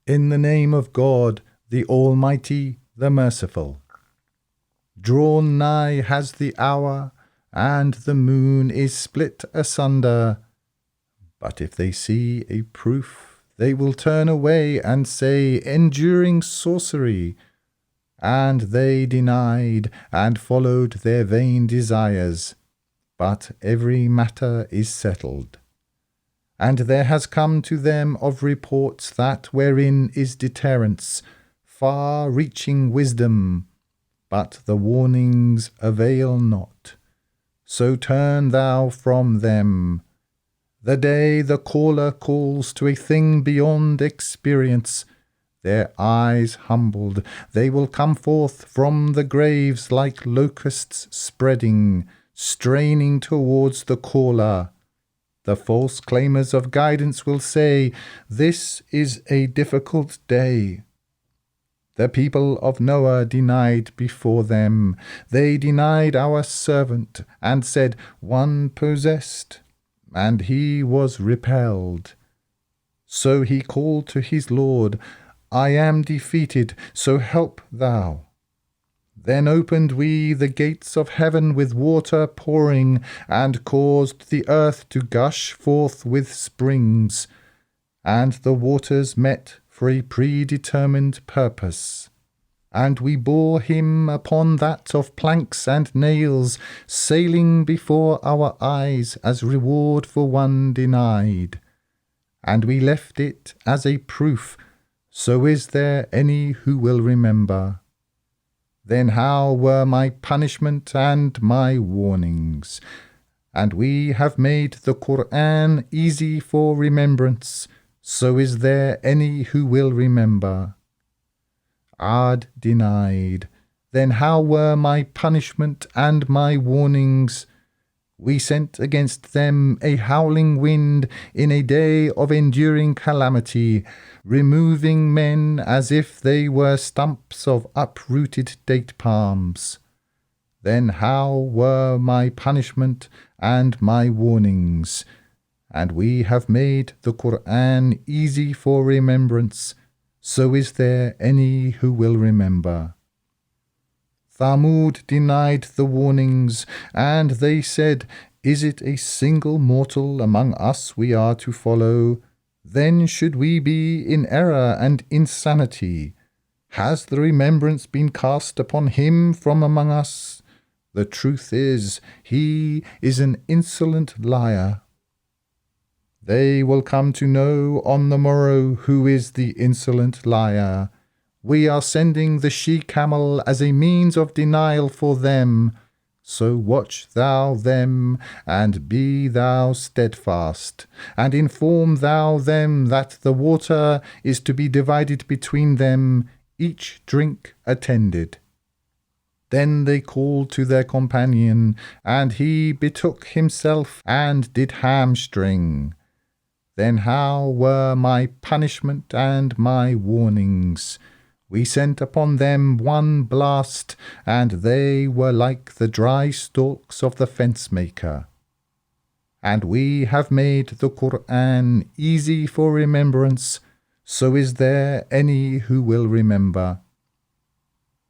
In the name of God, the Almighty, the Merciful. Drawn nigh has the hour, and the moon is split asunder. But if they see a proof, they will turn away and say, enduring sorcery. And they denied and followed their vain desires. But every matter is settled. And there has come to them of reports that wherein is deterrence, far-reaching wisdom, but the warnings avail not. So turn thou from them. The day the caller calls to a thing beyond experience, their eyes humbled, they will come forth from the graves like locusts spreading, straining towards the caller. The false claimers of guidance will say, this is a difficult day. The people of Noah denied before them. They denied our servant, and said, one possessed, and he was repelled. So he called to his Lord, I am defeated, so help thou. Then opened we the gates of heaven with water pouring, and caused the earth to gush forth with springs, and the waters met for a predetermined purpose. And we bore him upon that of planks and nails, sailing before our eyes as reward for one denied. And we left it as a proof, so is there any who will remember? Then how were my punishment and my warnings? And we have made the Qur'an easy for remembrance, so is there any who will remember? Ad denied. Then how were my punishment and my warnings? We sent against them a howling wind in a day of enduring calamity, removing men as if they were stumps of uprooted date palms. Then how were my punishment and my warnings? And we have made the Qur'an easy for remembrance, so is there any who will remember? Thamud denied the warnings, and they said, is it a single mortal among us we are to follow? Then should we be in error and insanity. Has the remembrance been cast upon him from among us? The truth is, he is an insolent liar. They will come to know on the morrow who is the insolent liar. We are sending the she-camel as a means of denial for them. So watch thou them, and be thou steadfast, and inform thou them that the water is to be divided between them, each drink attended. Then they called to their companion, and he betook himself and did hamstring. Then how were my punishment and my warnings? We sent upon them one blast, and they were like the dry stalks of the fence-maker. And we have made the Qur'an easy for remembrance, so is there any who will remember?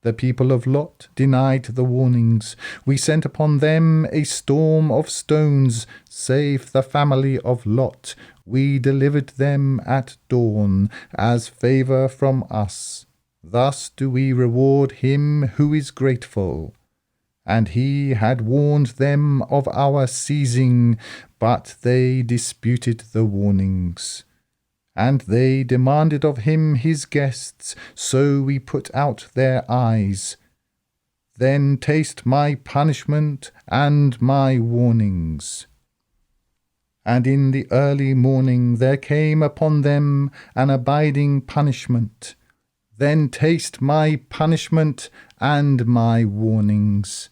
The people of Lot denied the warnings. We sent upon them a storm of stones, save the family of Lot. We delivered them at dawn, as favour from us. Thus do we reward him who is grateful. And he had warned them of our seizing, but they disputed the warnings. And they demanded of him his guests, so we put out their eyes. Then taste my punishment and my warnings. And in the early morning there came upon them an abiding punishment. Then taste my punishment and my warnings.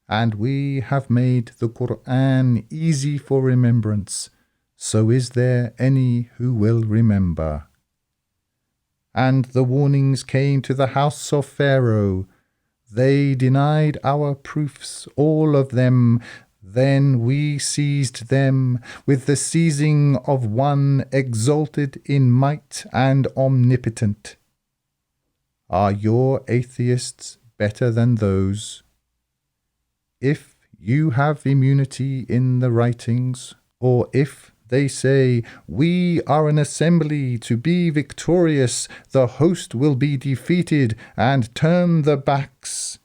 And we have made the Qur'an easy for remembrance, so is there any who will remember? And the warnings came to the house of Pharaoh. They denied our proofs, all of them. Then we seized them with the seizing of one exalted in might and omnipotent. Are your atheists better than those? If you have immunity in the writings, or if they say, we are an assembly to be victorious, the host will be defeated and turn the backs.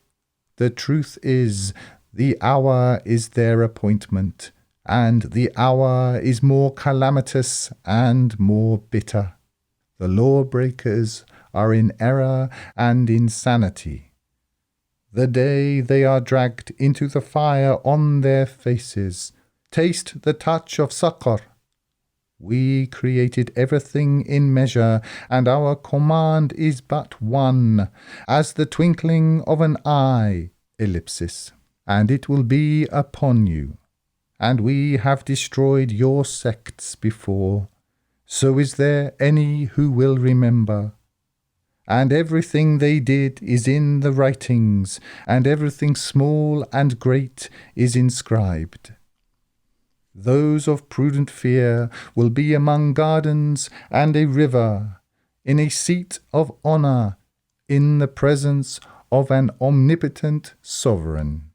The truth is, the hour is their appointment, and the hour is more calamitous and more bitter. The lawbreakers are in error and insanity. The day they are dragged into the fire on their faces, taste the touch of Saqar. We created everything in measure, and our command is but one, as the twinkling of an eye, ellipsis, and it will be upon you. And we have destroyed your sects before, so is there any who will remember? And everything they did is in the writings, and everything small and great is inscribed. Those of prudent fear will be among gardens and a river, in a seat of honour, in the presence of an omnipotent sovereign.